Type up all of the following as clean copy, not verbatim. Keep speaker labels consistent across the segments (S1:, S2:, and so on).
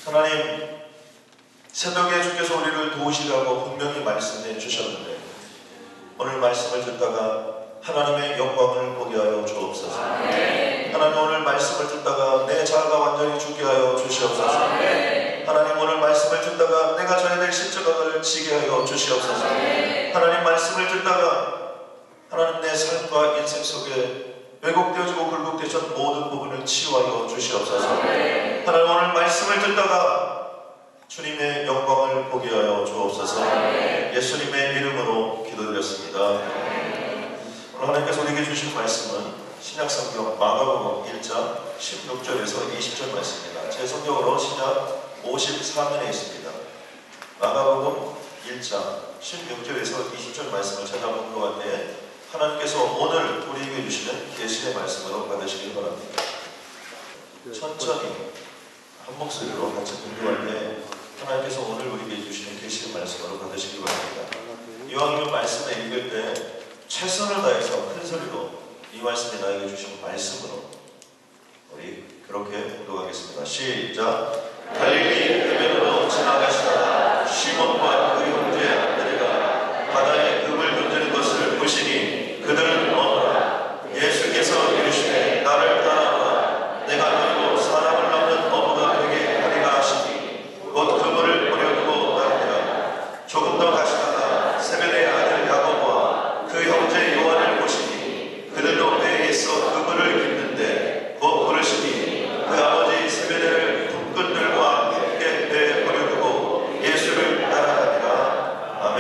S1: 하나님, 새벽에 주께서 우리를 도우시라고 분명히 말씀해 주셨는데 오늘 말씀을 듣다가 하나님의 영광을 보게 하여 주옵소서. 하나님, 오늘 말씀을 듣다가 내 자아가 완전히 죽게 하여 주시옵소서. 하나님, 오늘 말씀을 듣다가 내가 져야 될 십자가를 지게 하여 주시옵소서. 하나님, 말씀을 듣다가 하나님 내 삶과 인생 속에 왜곡되어지고 굴곡되셨던 모든 부분을 치유하여 주시옵소서. 하나님, 오늘 말씀을 듣다가 주님의 영광을 보게 하여 주옵소서. 예수님의 이름으로 기도드렸습니다. 오늘 하나님께서 우리에게 주신 말씀은 신약성경 마가복음 1장 16절에서 20절 말씀입니다. 제 성경으로 신약 54면에 있습니다. 마가복음 1장 16절에서 20절 말씀을 찾아보는 것 같아 하나님께서 오늘 우리에게 주시는 계시의 말씀으로 받으시길 바랍니다. 천천히 한 목소리로 같이 공부할 때 하나님께서 오늘 우리에게 주시는 계시의 말씀으로 받으시길 바랍니다. 이왕이면 말씀을 읽을 때 최선을 다해서 큰 소리로 이 말씀이 나에게 주신 말씀으로 우리 그렇게 공독하겠습니다. 시작. 갈릴리 해변으로 지나가시다가 시몬과 그 형제 안드레가 바다에 금을 던지는 것을 보시니 그들은 어머나. 예수께서 이르시되 나를 따라와 내가 너희로 사람을 넘는 어부가 되게 하리라 하시니 곧 그물을 버려두고 나니라. 조금 더 가시다가 세베대의 아들 야고보와 그 형제 요한을 보시니 그들도 배에서 그물을 깁는데 곧 부르시니 그 아버지 세베대를 품꾼들과 함께 배에 버려두고 예수를 따라가니라. 아멘.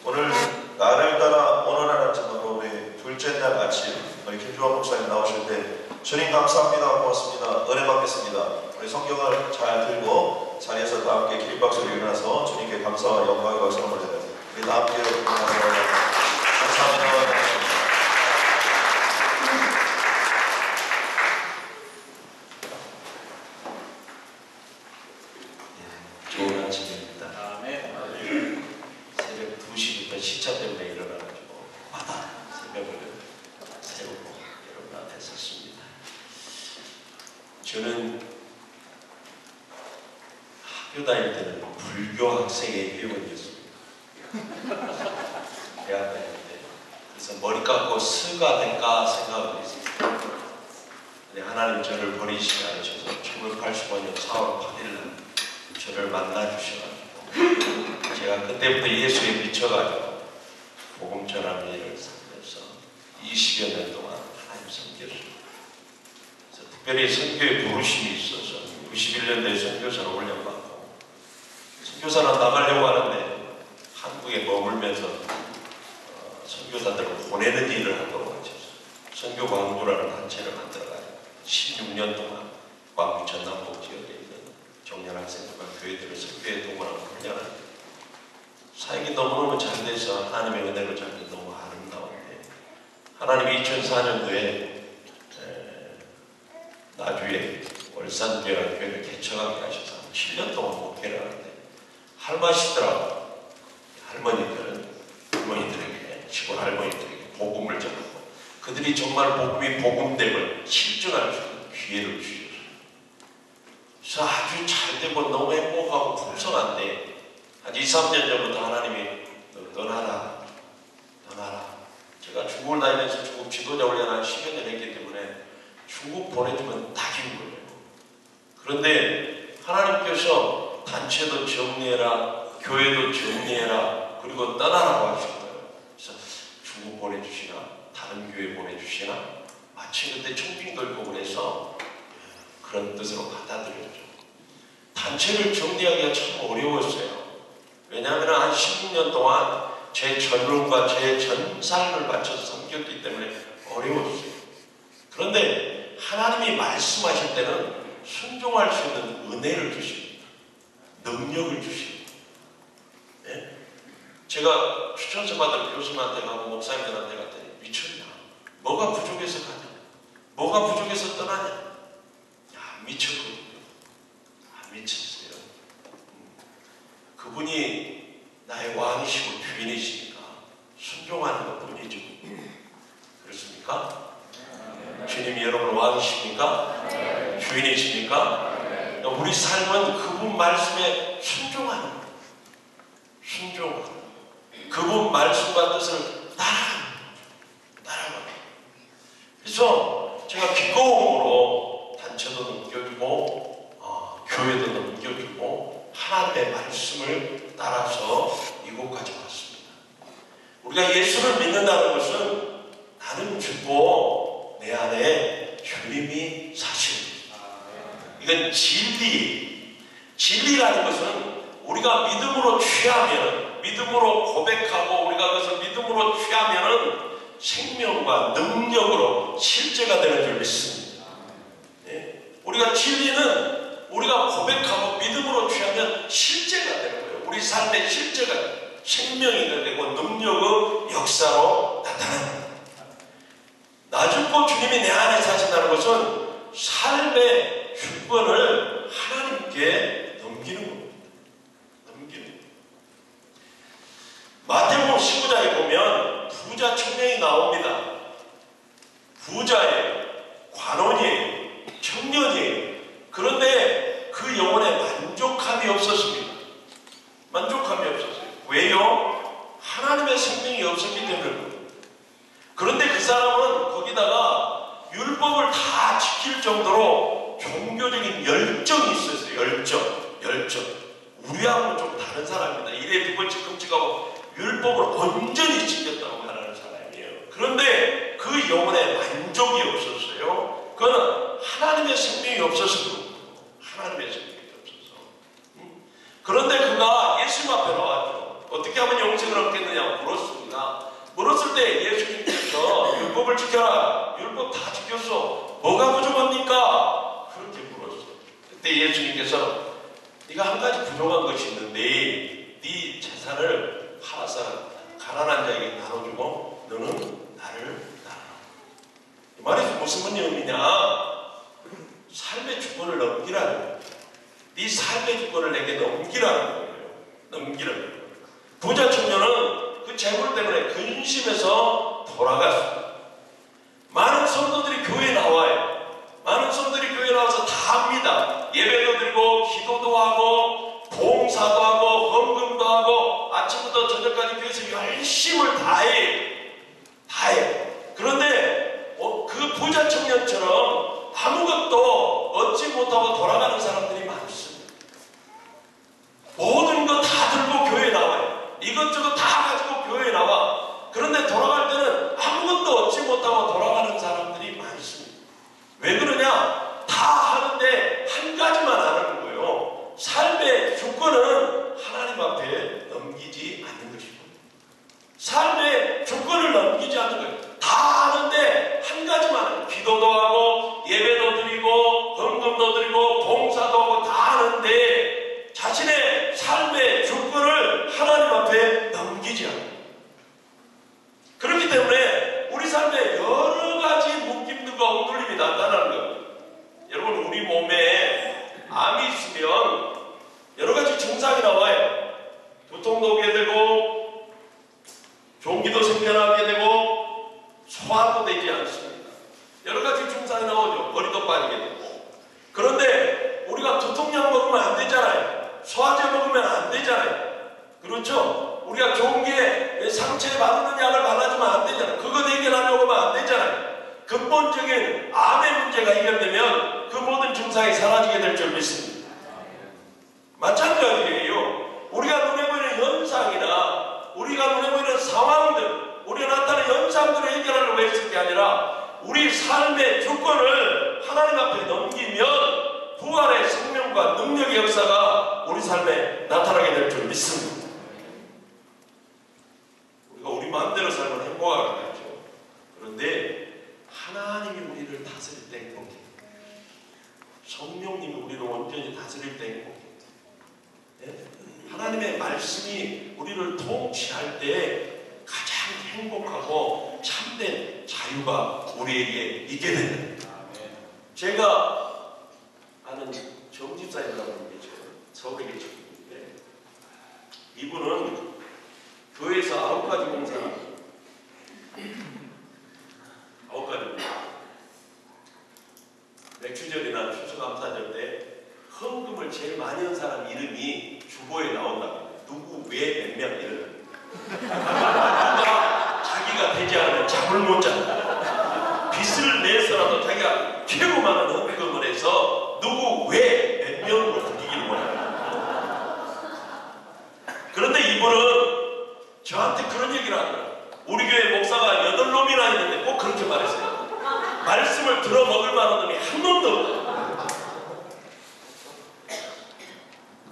S1: 오늘 나를 따라 오너라는 제목으로 우리 둘째 날 아침 우리 김주환 목사님 나오실 때 주님 감사합니다, 고맙습니다, 은혜 받겠습니다. 우리 성경을 잘 들고 자리에서 다 함께 기립박수로 일어나서 주님께 감사와 영광의 박수를 올려드립니다. 우리 다 함께 감사합니다.
S2: 좋은 아침입니다. 새벽 2시부터 시차 때문에 일어나가지고 새벽을 세우고 여러분 앞에 섰습니다. 저는 학교 다닐 때는 불교 학생의 회원이었습니다. 대학 다닐 때. 그래서 머리 감고 스가 될까 생각을 했습니다. 근데 하나님 저를 버리시지 않으셔서 1985년 4월 8일 저를 만나주셔가지고 제가 그때부터 예수에 미쳐가지고 복음 전하는 일을 하면서 20여 년 동안 하나님 섬겼습니다. 그래서 특별히 선교에 부르심이 있어서 91년도에 선교사를 올려받고 선교사는 나가려고 하는데 한국에 머물면서 선교사들을 보내는 일을 하도록 하셔서 선교 광주라는 단체를 만들어가지고 16년 동안 광주 전남북 지역에 있는 청년 학생들과 교회들을 선교에 동원하고 훈련하는 사역이 너무너무 잘 돼서 하나님의 은혜로 잡는 너무 아름다운데 하나님이 2004년도에 나주에 월산교회라는 교회를 개척하게 하셔서 7년 동안 목회를 하는데 할마시더라고. 할머니들에게 시골 할머니들에게 복음을 전하고 그들이 정말 복음이 복음됨을 실증할 수 있는 기회를 주셨어요. 그래서 아주 잘 되고 너무 행복하고 풍성한데 한 2, 3년 전부터 하나님이 떠나라. 제가 중국을 다니면서 중국 지도자 훈련 한 10여 년 했기 때문에 중국 보내주면 딱인 거예요. 그런데 하나님께서 단체도 정리해라, 교회도 정리해라, 그리고 떠나라고 하신 거예요. 그래서 중국 보내주시나 다른 교회 보내주시나 마침 그때 청빙돌복을 해서 그런 뜻으로 받아들였죠. 단체를 정리하기가 참 어려웠어요. 왜냐하면 한 16년 동안 제 전론과 제 전삶을 바쳐서 섬겼기 때문에 어려웠어요. 그런데 하나님이 말씀하실 때는 순종할 수 있는 은혜를 주십니다. 능력을 주십니다. 네? 제가 추천서 받은 교수님한테 가고 목사님들한테 갔더니 미쳤냐? 뭐가 부족해서 가냐? 뭐가 부족해서 떠나냐? 야, 미쳤거든요. 미쳤어요. 그분이 나의 왕이시고 주인이시니까 순종하는 것 뿐이죠. 그렇습니까? 주님이 여러분 왕이십니까? 주인이십니까? 그러니까 우리 삶은 그분 말씀에 순종하는 거예요. 순종하는 거예요. 그분 말씀과 뜻을 따라가는 거예요. 그래서 제가 기꺼움으로 단체도 넘겨주고 교회도 넘겨주고 하나님의 말씀을 따라서 이곳까지 왔습니다. 우리가 예수를 믿는다는 것은 나는 죽고 내 안에 주님이 사십니다. 이건 진리라는 것은 우리가 믿음으로 취하면, 믿음으로 고백하고 우리가 그것을 믿음으로 취하면 생명과 능력으로 실제가 되는 줄 믿습니다. 우리가 진리는 우리가 고백하고 믿음으로 취하면 실제가 되는 거예요. 우리 삶의 실제가 생명이 되고 능력의 역사로 나타납니다. 나 죽고 주님이 내 안에 사신다는 것은 삶의 주권을 하나님께 넘기는 겁니다. 마태복음 19장에 보면 부자 청년이 나옵니다. 부자예요. 관원이에요. 청년이에요. 그런데 그 영혼에 만족함이 없었습니다. 만족함이 없었어요. 왜요? 하나님의 생명이 없었기 때문에. 그런데 그 사람은 거기다가 율법을 다 지킬 정도로 종교적인 열정이 있었어요. 열정. 우리하고는 좀 다른 사람입니다. 이래 두 번째 끔찍하고 율법을 온전히 지켰다고 말하는 사람이에요. 그런데 그 영혼에 만족이 없었어요. 그건 하나님의 생명이 없어서 하나님의 생명이 없어서. 그런데 그가 예수님 앞에 나왔죠. 어떻게 하면 영생을 얻겠느냐고 물었습니다. 물었을 때 예수님께서 율법을 지켜라. 율법 다 지켰어. 뭐가 부족합니까? 그렇게 물었어요. 그때 예수님께서 네가 한 가지 부족한 것이 있는데 네 재산을 하나씩 가난한 자에게 나눠주고 너는 나를 따라. 이 말이 무슨 의미냐? 삶의 주권을 넘기라는 거예요. 네 삶의 주권을 내게 넘기라는 거예요. 넘기라는 거예요. 부자 청년은 그 재물 때문에 근심해서 돌아갔습니다. 많은 성도들이 교회에 나와요. 많은 성도들이 교회에 나와서 다 합니다. 예배도 드리고 기도도 하고 봉사도 하고 헌금도 하고 아침부터 저녁까지 교회에서 열심을 다해요. 그런데 그 부자 청년처럼 아무것도 얻지 못하고 돌아가는 사람들이 많습니다. 모든 거 다 들고 교회에 나와요. 이것저것 다 가지고 교회에 나와. 그런데 돌아갈 때는 아무것도 얻지 못하고 돌아가는 사람들이 많습니다. 왜 그러냐? 다 하는데 한 가지만 안 하는 거예요. 삶의 주권은 하나님 앞에 넘기지 않는 것이고, 삶의 주권을 넘기지 않는 거예요. 다 하는데 한 가지만 하는 거예요. 기도도 하고 예배도 드리고 헌금도 드리고 봉사도 하고 다 하는데 자신의 삶의 주권을 하나님 앞에 넘기지 않는 거예요. 그렇기 때문에 우리 삶에 여러 가지 묶임들과 흔들림이 나타나는 거예요. 여러분, 우리 몸에 암이 있으면 여러 가지 증상이 나와요. 두통도 오게 되고 종기도 생겨나게 되고 소화도 되지 않습니다. 여러 가지 증상이 나오죠. 머리도 빠지게 되고. 그런데 우리가 두통약 먹으면 안 되잖아요. 소화제 먹으면 안 되잖아요. 그렇죠? 우리가 종기에 상처에 바르는 약을 발라주면 안 되잖아요. 그거 해결하려고 하면 안 되잖아요. 근본적인 암의 문제가 해결되면 그 모든 증상이 사라지게 될 줄 믿습니다. 마찬가지예요. 우리가 눈에 보이는 현상이나 우리가 눈에 보이는 상황들, 우리가 나타나는 현상들을 해결하려고 했을 게 아니라 우리 삶의 주권을 하나님 앞에 넘기면 부활의 생명과 능력의 역사가 우리 삶에 나타나게 될 줄 믿습니다. 우리가 우리 마음대로 살면 행복하겠죠. 그런데 하나님이 우리를 다스릴 때 행복해. 성령님이 우리를 온전히 다스릴 때 행복해. 하나님의 말씀이 우리를 통치할 때 가장 행복하고 참된 자유가 우리에게 있게 된다. 제가 아는 정집사님이라고 계세요. 서울에 계시는데 이분은 교회에서 9가지 공사를 합니다. 9가지. 맥주절이나 추수감사절 때 헌금 많은 사람 이름이 주보에 나온다. 누구 왜 몇 명 이런. 누가 자기가 되지 않으면 잠을 못 잔다. 빚을 내서라도 자기가 최고 많은 헌금을 해서 누구 왜 몇 명으로 부리기를 원합니다. 그런데 이분은 저한테 그런 얘기를 하더라고요. 우리 교회 목사가 8놈이나 있는데 꼭 그렇게 말했어요. 말씀을 들어먹을 만한 놈이 한 놈도 없다.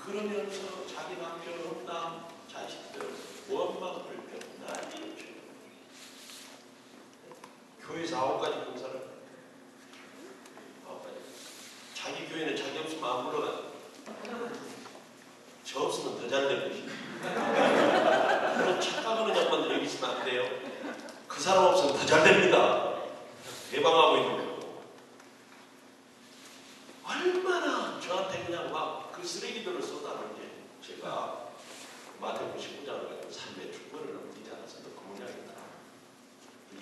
S2: 그러면서 자기 남편, 혼남, 자식들, 원망, 불평, 난리를 치고 교회 4억까지 봉사를 해요. 자기 교회는 자기 없으면 안 물러가. 저 없으면 더 잘 될 것이다. 그런 착각하는 양반들 여기 있으면 안 돼요. 그 사람 없으면 더 잘 됩니다. 개방하고 있는 거고. 얼마나 저한테 그냥 막 그 쓰레기들을 쏟아놓는지 제가 마태복음 19장을 가지고 삶의 주권을 넘기지 않아서 그 모양이다.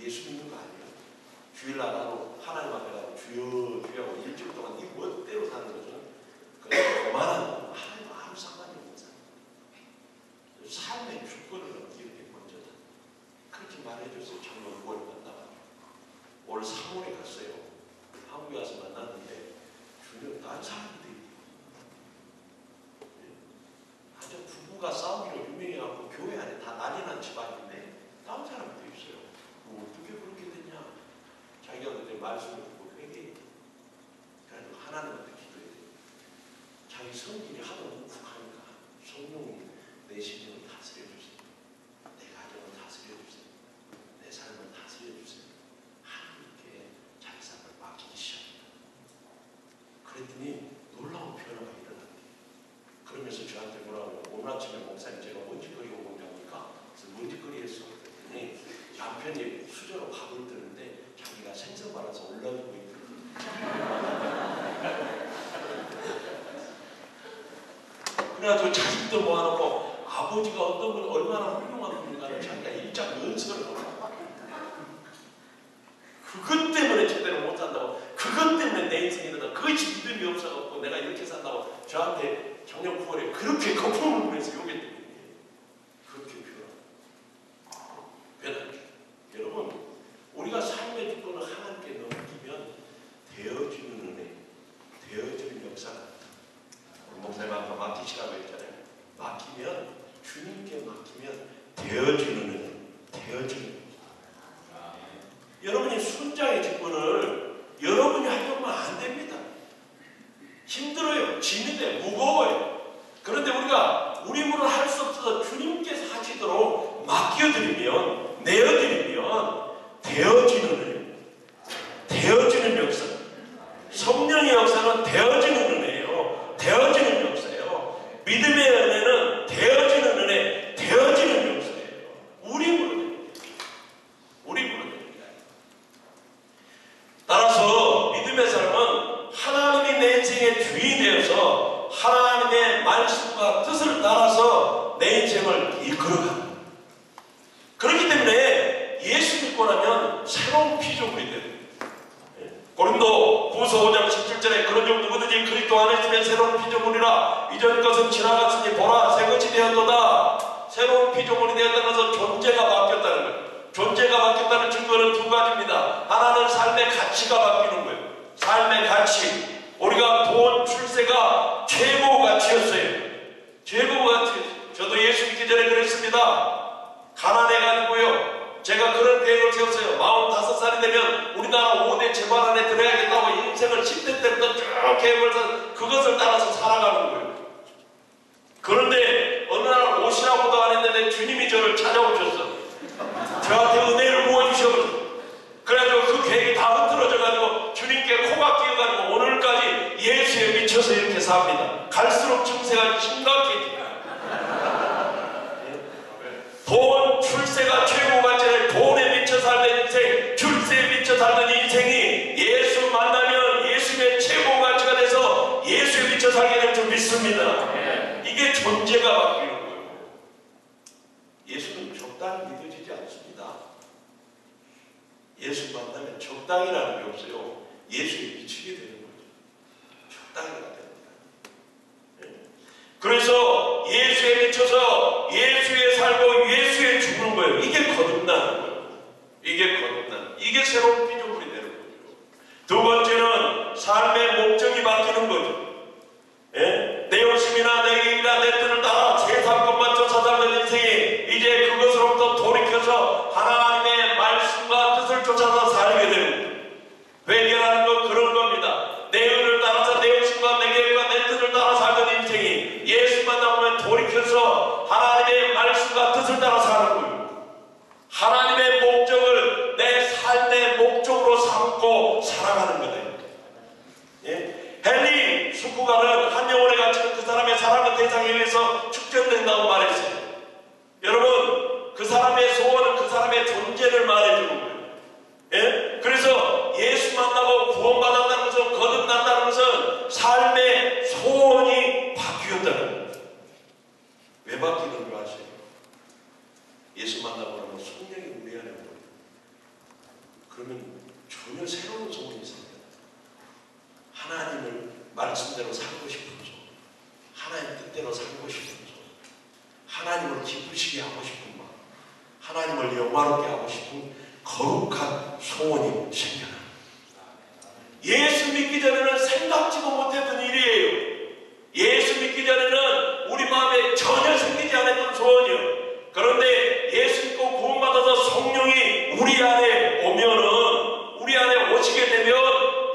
S2: 예수 믿는 거 아니에요. 주일 나가고 하나님 앞에 가고 주여 주여하고 일주일 동안 이 멋대로 사는 것은 그냥 그만한 거. 하나님 아무 상관이 없는 사람. 삶의 주권을 넘기는 게 먼저다. 그렇게 말해줬어요. 작년 6월 만나가지고. 올 3월에 갔어요. 한국에 와서 만났는데 주님 난 사람들이 아주 부부가 싸우기로 유명해갖고 교회 안에 다 난리 난 집안인데 다른 사람도 있어요. 뭐 어떻게 그렇게 됐냐. 자기가 그때 말씀을 듣고 회개해. 그래도 하나님한테 기도해야 돼. 자기 성질이 하도 묵묵하니까 성령이 내 심령을 다스려주세요. 내 가정을 다스려주세요. 내 삶을 다스려주세요. 하나님께 자기 삶을 맡기기 시작합니다. 그랬더니 놀라운 변화가 일어났대요. 그러면서 저한테 뭐라고 오늘 아침에 목사님 제가 먼지거리 오고 갑니까? 그래서 먼지거리 했어. 그랬더니 남편이 수저로 밥을 드는데 자기가 생선 발라서 올라오고 있거든요. 그래가지고 자식도 모아놓고 아버지가 어떤 분 얼마나 훌륭한 분인가를 자기가 일장 연설을 하고 그것 때문에 제대로 못 산다고 그것 때문에 내 인생이 되다 그것이 믿음이 없어갖고 내가 이렇게 산다고 저한테 작년 9월에 그렇게 거품을 보내서 욕했더니 그렇게 변하죠. 여러분 우리가 삶의 주권을 하나님께 넘기면 되어지는 은혜 되어지는 역사가 우리 목사님 아까 맡기시라고 했잖아요. 맡기면 주님께 맡기면 되어지는 은혜 되어지는 여러분이 순장의 직분을 여러분이 하려면 안 됩니다. 힘들어요. 짐이 돼. 무거워요. 그런데 우리가 우리 물을 할 수 없어서 주님께서 하시도록 맡겨드리면 내어드리면 되어지는 은혜 되어지는 역사 성령의 역사는 되어지는 은혜예요. 되어지는 역사예요. 믿음의 은혜는 되어지는 은혜 되어지는 역사예요. 우리 물은 따라서 믿음의 사람은 하나님이 내 인생의 주인이 되어서 하나님의 말씀과 뜻을 따라서 내 인생을 이끌어갑니다. 그렇기 때문에 예수 믿고 나면 새로운 피조물이 됩니다. 고린도 후서 5장 17절에 그런 종 누구든지 그리스도 안에 있으면 새로운 피조물이라 이전 것은 지나갔으니 보라 새 것이 되었도다. 새로운 피조물이 되었다는 것은 존재가 바뀌었다는 거예요. 존재가 바뀌었다는 증거는 두 가지입니다. 하나는 삶의 가치가 바뀌는 거예요. 삶의 가치. 우리가 돈, 출세가 최고 가치였어요. 최고 가치. 저도 예수 믿기 전에 그랬습니다. 가난해가지고요. 제가 그런 계획을 세웠어요. 45살이 되면 우리나라 5대 재벌 안에 들어야겠다고 인생을 10대 때부터 쭉 계획을 해서 그것을 따라서 살아가는 거예요. 그런데 어느 날 옷이라고도 안 했는데 주님이 저를 찾아오셨어. 저한테 은혜를 부어주셔서 그래가지고 그 계획이 다 흐트러져가지고 주님께 코가 끼어가지고 오늘까지 예수에 미쳐서 이렇게 삽니다. 갈수록 증세가 심각해집니다. 돈, 출세가 최고 가치를 돈에 미쳐 살던 인생, 출세에 미쳐 살던 인생이 예수 만나면 예수의 최고 가치가 돼서 예수에 미쳐 살게 될 줄 믿습니다. 이게 존재가 바뀌는 거예요. 예수는 적당히 믿어지지 않습니다. 예수 만나면 적당이라는 게 없어요. 예수에 미치게 되는 거죠. 적당히가 됩니다. 깨쳐서 예수에 살고 예수에 죽는 거예요. 이게 거듭나는 거예요. 이게 새로운 피조물이 되는 거죠. 두 번째는 삶의 목적이 바뀌는 거죠. 예? 내 욕심이나 내 이익이나 내 뜻을 따라 세상 것만 쫓아 살던 인생이 이제 그것으로부터 돌이켜서 하나님의 말씀과 뜻을 쫓아서 살게 됩니다. 회개라는 건 그런 겁니다. 내 의를 따라서 내 욕심과 내 계획과 내 뜻을 따라 살던 인생이 예수 만나보면 돌이켜서 하나님의 말씀과 뜻을 따라 사는 거예요. 하나님의 목적을 내 삶의 목적으로 삼고 살아가는 거예요. 예? 헨리 수쿠가는 한 영혼에 갇히는 그 사람의 사랑의 대상에 의해서 축전된다고 말했어요. 여러분, 그 사람의 소원은 그 사람의 존재를 말해주는 거예요. 예? 그래서 예수 만나고 구원받았다는 것은, 거듭난다는 것은 삶의 소원이 바뀌었다는 거예요. 왜 바뀌는 줄 아세요? 예수 만나고 나면 성령이 우리 안에 오는 거예요. 그러면 전혀 새로운 소원이 생겨요. 하나님을 말씀대로 살고 싶은 소원, 하나님 뜻대로 살고 싶은 소원, 하나님을 기쁘시게 하고 싶은 마음, 하나님을 영화롭게 하고 싶은 거룩한 소원이 생겨나요. 예수 믿기 전에는 생각지도 못했던 일이에요. 예수 믿기 전에는 우리 마음에 전혀 생기지 않았던 소원이요. 그런데 예수 믿고 구원받아서 성령이 우리 안에 오면은, 우리 안에 오시게 되면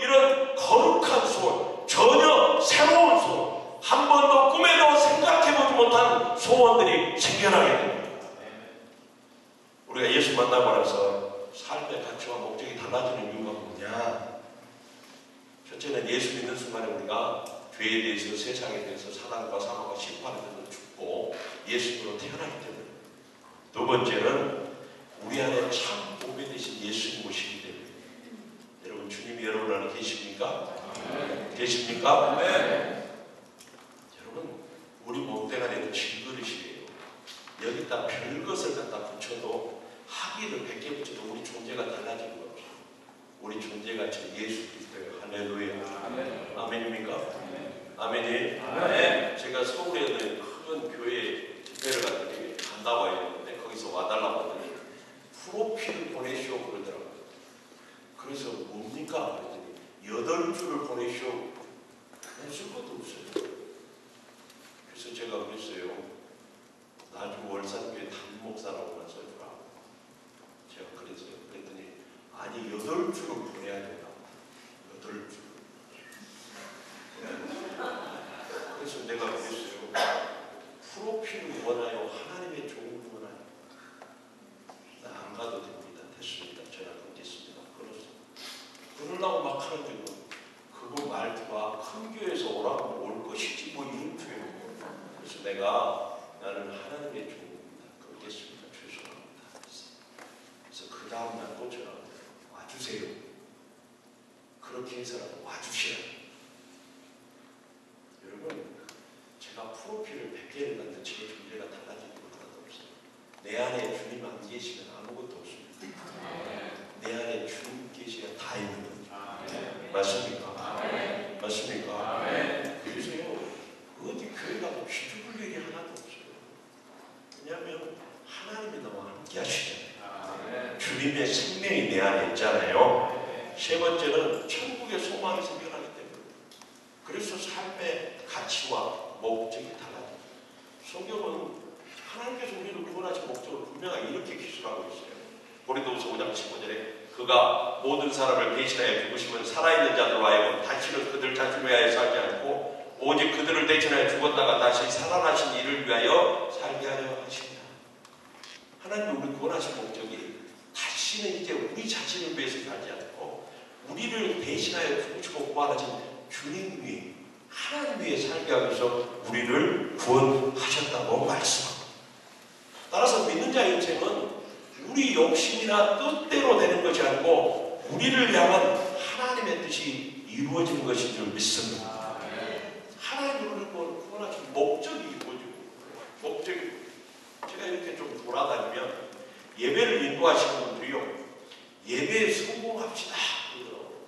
S2: 이런 거룩한 소원, 전혀 새로운 소원, 한 번도 꿈에도 생각해보지 못한 소원들이 생겨나게 됩니다. 우리가 예수 만나고 나서 삶의 가치와 목적이 달라지는 이유가 뭐냐? 첫째는 예수 믿는 순간에 우리가 죄에 대해서, 세상에 대해서, 사단과 사망과 심판에 대해서 죽고 예수님으로 태어나기 때문에. 두 번째는 우리 안에 참 보배 되신 예수님 오시기 때문에. 여러분, 주님이 여러분 안에 계십니까? 계십니까? 여러분, 우리 몸뚱아리는 질그릇이에요. 여기다 별것을 갖다 붙여도, 학위를 100개 붙여도 우리 존재가 달라지는 거 없어요. 우리 존재가 저 예수 그리스도예요. 할렐루야. 아멘입니까? 아멘이에요. 아멘. 제가 서울에 있는 큰 교회 집회를 갔더니 간다고 했는데 거기서 와달라고 하더니 프로필을 보내시오 그러더라고요. 그래서 뭡니까? 그랬더니 8줄을 보내시오. 쓸 것도 없어요. 그래서 제가 그랬어요. 나중에 월산교회 담임목사라고만 써주라. 제가 그랬어요. 그랬더니 아니 8줄을 보내야 된다. 8줄. 그래서 내가 그랬어요. 프로필을 원하여 하나님의 종을 원하여. 나 안 가도 됩니다. 됐습니다. 제가 끊겠습니다. 그러려고 막 하는 줄은 그거 말투가 큰 교회에서 오라고 올 것이지 뭐 이런 표현이에요. 그래서 내가 나는 하나님의 종입니다. 끊겠습니다. 죄송합니다. 그래서 그 다음날 또 전화 와주세요. 그렇게 해서라도 와주시라고. 여러분, 제가 프로필을 100개를 갖는 제 존재가 달라지는 것 하나도 없어요. 내 안에 주님 안 계시면 아무것도 없습니다. 내 안에 주님 계시가 다 있는 거죠. 맞습니까? 맞습니까? 그래서요, 어디 교회 가도 기죽을 일이 하나도 없어요. 왜냐하면 하나님이 나와 함께 하시잖아요. 주님의 생명이 내 안에 있잖아요. 세 번째는 천국의 소망이 생겨나기 때문에. 그래서 삶의 가치와 목적이 달라져요. 성경은 하나님께서 우리를 구원하신 목적을 분명하게 이렇게 기술하고 있어요. 고린도후서 5장 15절에 그가 모든 사람을 대신하여 죽으시면 살아있는 자들로 하여금 다시는 그들 자신을 위하여 살지 않고 오직 그들을 대신하여 죽었다가 다시 살아나신 이를 위하여 살게 하려 하시냐. 하나님이 우리를 구원하신 목적이 다시는 이제 우리 자신을 위해서 살지 않고 우리를 대신하여 죽으시고 구원하신 주님 위에, 하나님 위에 살게 하기 위해서 우리를 구원하셨다고 말씀합니다. 따라서 믿는 자의 인생은 우리 욕심이나 뜻대로 되는 것이 아니고 우리를 향한 하나님의 뜻이 이루어지는 것인 줄 믿습니다. 하나님이 우리를 구원하신 목적이 이루어지고, 목적이. 제가 이렇게 좀 돌아다니면 예배를 인도하시는 분들이요, 예배에 성공합시다 그러더라고요.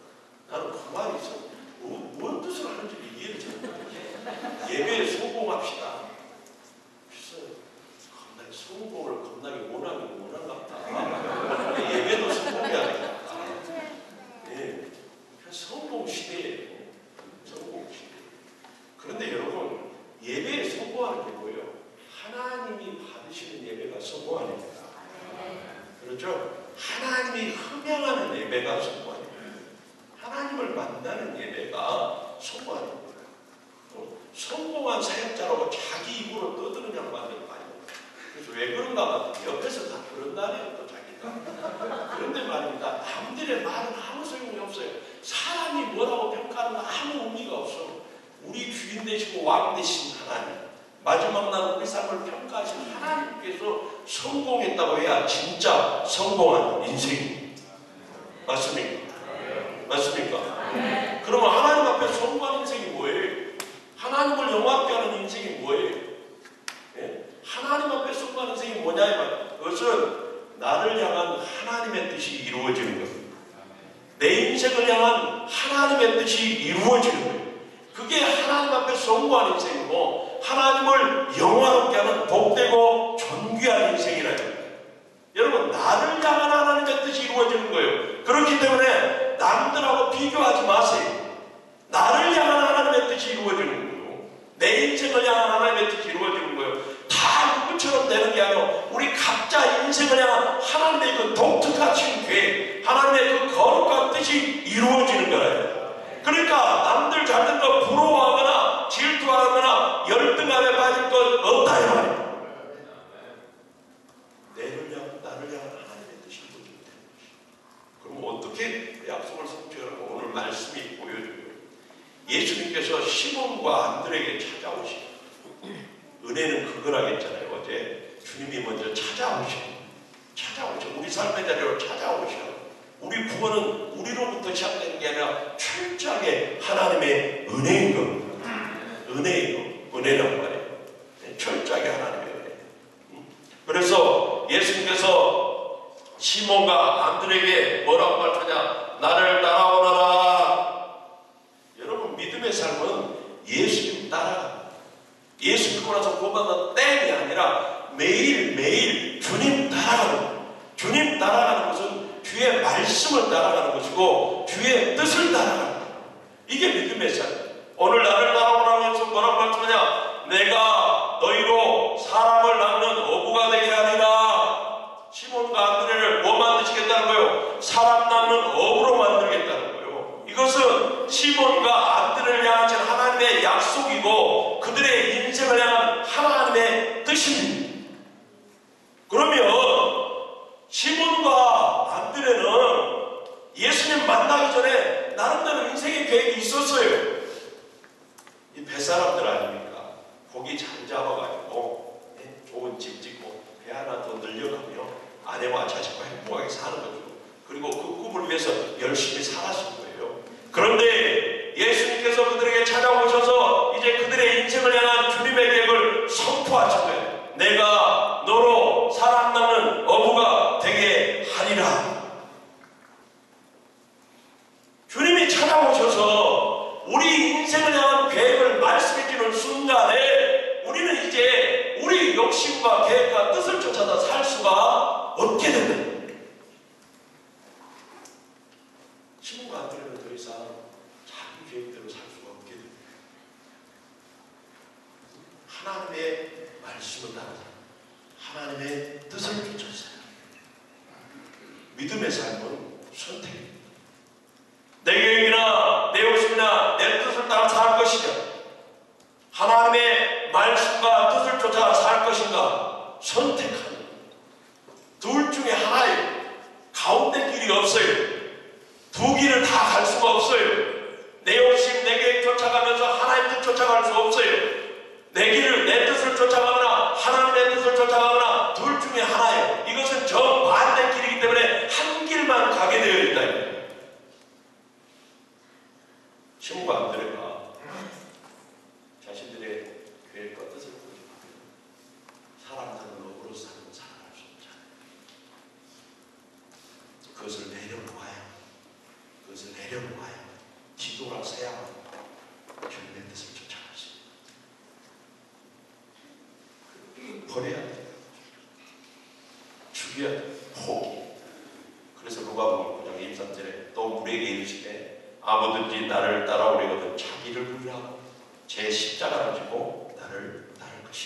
S2: 나는 가만히 있어. 무슨 뜻을 하는지 이해를 잘 못해요. 예배에 성공합시다. 그래서 성공하는 게 뭐예요? 하나님이 받으시는 예배가 성공하는 예배다. 그렇죠? 하나님이 흠양하는 예배가 성공하는 예배예요. 하나님을 만나는 예배가 성공하는 예배예요. 성공한 사역자라고 자기 입으로 떠드는 양반들 많이 있어요. 그래서 왜 그런가 하면 옆에서 다 그런다네요. 또 자기가. 그런데 말입니다. 남들의 말은 아무 소용이 없어요. 사람이 뭐라고 평가하는 아무 의미가 없어. 우리 주인 되시고 왕 되신 하나님, 마지막 날 우리 삶을 평가하신 하나님께서 성공했다고 해야 진짜 성공한 인생입니다. 맞습니까? 맞습니까? 그러면 하나님 앞에 성공한 인생이 뭐예요? 하나님을 영화롭게 하는 인생이 뭐예요? 예? 하나님 앞에 성공한 인생이 뭐냐 이 말이에요. 그것은 나를 향한 하나님의 뜻이 이루어지는 겁니다. 내 인생을 향한 하나님의 뜻이 이루어지는 거예요. 그게 하나님 앞에 성공한 인생이고 하나님을 영화롭게 하는 복되고 존귀한 인생이라요. 여러분, 나를 향한 하나님의 뜻이 이루어지는 거예요. 그렇기 때문에 남들하고 비교하지 마세요. 나를 향한 하나님의 뜻이 이루어지는 거예요. 내 인생을 향한 하나님의 뜻이 이루어지는 거예요. 다 누구처럼 되는 게 아니라 우리 각자 인생을 향한 하나님의 그 독특하신 계획, 하나님의 그 거룩한 뜻이 이루어지는 거예요. 그러니까 남들 잘된 거 부러워하거나 질투하거나 열등감에 빠질 것 없다 이 말이에요. 나를 향한 하나님의 뜻이 이루어지는 것이죠. 그럼 어떻게 약속을 성취하라고 오늘 말씀이 보여줘요. 예수님께서 시몬과 안드레에게 찾아오시고, 은혜는 그거라겠잖아요. 어제 주님이 먼저 찾아오셔. 우리 삶의 자리로 찾아오셔. 우리 구원은 우리로부터 시작되는 게 아니라 철저하게 하나님의 은혜인 겁니다. 은혜란 말이에요. 철저하게 하나님의 은혜. 그래서 예수님께서 시몬과 안드레에게 뭐라고 말하냐? 나를 따라오너라. 여러분, 믿음의 삶은 예수님 따라갑니다. 예수 믿고 나서 구원받는 땡이 아니라 매일매일 주님 따라가는 거예요. 주님 따라가는 것은 주의 말씀을 따라가는 것이고 주의 뜻을 따라가는 거예요. 이게 믿음의 삶. 오늘 나를 따라오라면서 뭐라고 말씀하냐? 내가 너희로 사람을 낳는 어부가 되게 하리라. 시몬과 안드레를 뭐 만드시겠다는 거예요? 사람 낳는 어부로 만들겠다는 거예요. 이것은 시몬과 안드레를 향하신 하나님의 약속이고 그들의 인생을 향한 하나님의 뜻입니다. 그러면 시몬과 안드레는 예수님 만나기 전에 나름대로 인생의 계획이 있었어요. 이 뱃사람들 아닙니까? 고기 잘 잡아가지고 좋은 집 짓고 배 하나 더 늘려가며 아내와 자식과 행복하게 사는 거죠. 그리고 그 꿈을 위해서 열심히 살았을 거예요. 그런데 예수님께서 그들에게 찾아오셔서 이제 그들의 인생을 향한 주님의 계획을 선포하신 거예요. 내가 너로 사람 낳는 어부가 되게 하리라. 주님이 찾아오셔서 우리 인생을 향한 계획을 말씀해주는 순간에 우리는 이제 우리 욕심과 계획과 뜻을 쫓아서 살 수가 없게 된다. 시몬과 안드레는 더 이상 자기 계획대로 살 수가 없게 됩니다. 하나님의 말씀을 따라서 하나님의 뜻을 쫓았어요. 믿음의 삶은 선택입니다. 내 계획이나 내 욕심이나 내 뜻을 따라 살 것이냐, 하나님의 말씀과 뜻을 쫓아 살 것인가 선택하는 둘 중에 하나예요. 가운데 길이 없어요. 두 길을 다 갈 수가 없어요. 내 욕심, 내 계획 쫓아가면서 하나님 뜻 쫓아갈 수 없어요. 내 길을, 내 뜻을 쫓아가거나 하나님의 뜻을 쫓아가거나 둘 중에 하나예요. 이것은 정반대 길이기 때문에 한 길만 가게 되어 있다. 시몬과 안드레가 자신들의 계획과 뜻을 고집하며 사람들은 어부로 사는 살아갈 수 없잖아요. 그것을 내려놓아야 뒤돌아 서야만 주님의 뜻을 쫓아갈 수 있습니다. 버려야 돼요. 죽여야 돼요. 포기. 그래서 누가복음 9장 23절에 또 우리에게 이르시되 아무든지 나를 따라오려거든 자기를 부인하고 제 십자가를 지고 나를 따를 것이다.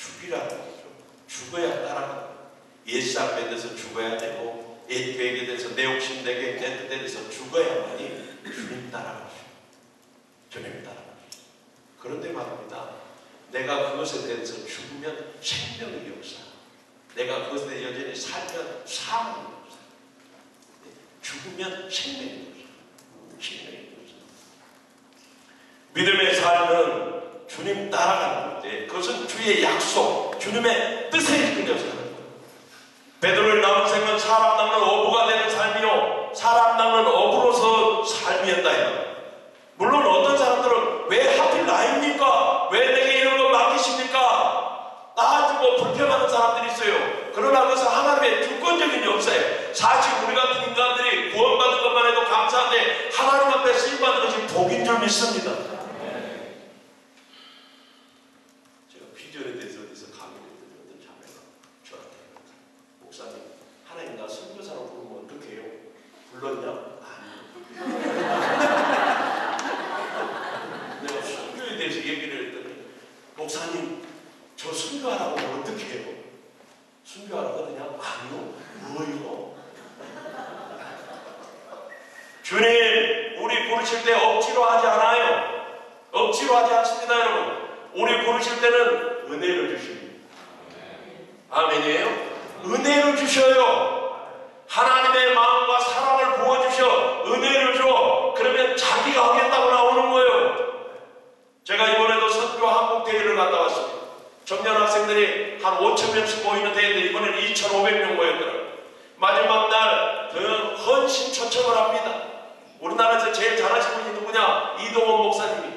S2: 죽이라는 거죠. 죽어야 따라가는 거예요. 옛사람에 대해서 죽어야 되고 옛 계획에 대해서 내 욕심 내게 내 뜻에 대해서 죽어야만이 주님 따라가죠. 주님 따라가죠. 그런데 말입니다. 내가 그것에 대해서 죽으면 생명의 역사, 내가 그것에 대해 여전히 살면 사망의 역사, 죽으면 생명의 역사, 생명의 역사. 믿음의 삶은 주님 따라가는 건데 그것은 주의 약속, 주님의 뜻에 이끌려 사는 거예요. 베드로의 남은 생은 사람 낚는 어부가 되는 삶이요 사람 낚는 어부로서 삶이었다. 물론 어떤 사람들은 왜 하필 나입니까? 왜 내게 이런 거 맡기십니까? 따지고 불평하는 사람들이 있어요. 그러나 그것은 하나님의 주권적인 역사예요. 사실 우리 같은 인간들이 구원받은 것만 해도 감사한데 하나님 앞에 쓰임받는 것이 복인 줄 믿습니다. 제가 비전에 대해서 어디서 강의를 했더니 어떤 자매가 저한테 목사님, 하나님 나 선교사로 부르면 어떻게 해요? 불렀냐? 내가 선교에 대해서 얘기를 했더니 목사님 저 선교하라고 하면 어떻게 해요? 선교하라고 하더니 아니요. 뭐요? 주님 우리 부르실 때 억지로 하지 않아요. 억지로 하지 않습니다. 여러분 우리 부르실 때는 은혜를 주십니다. 아멘이에요? 은혜를 주셔요. 하나님의 마음과 사랑을 부어주셔 은혜를 줘. 그러면 자기가 하겠다고 나오는 거예요. 제가 이번에도 선교 한국대회를 갔다 왔습니다. 청년 학생들이 한 5,000명씩 모이는 대회인데 이번에는 2,500명 모였더라고요. 마지막 날 헌신 초청을 합니다. 우리나라에서 제일 잘하시는 분이 누구냐? 이동원 목사님이.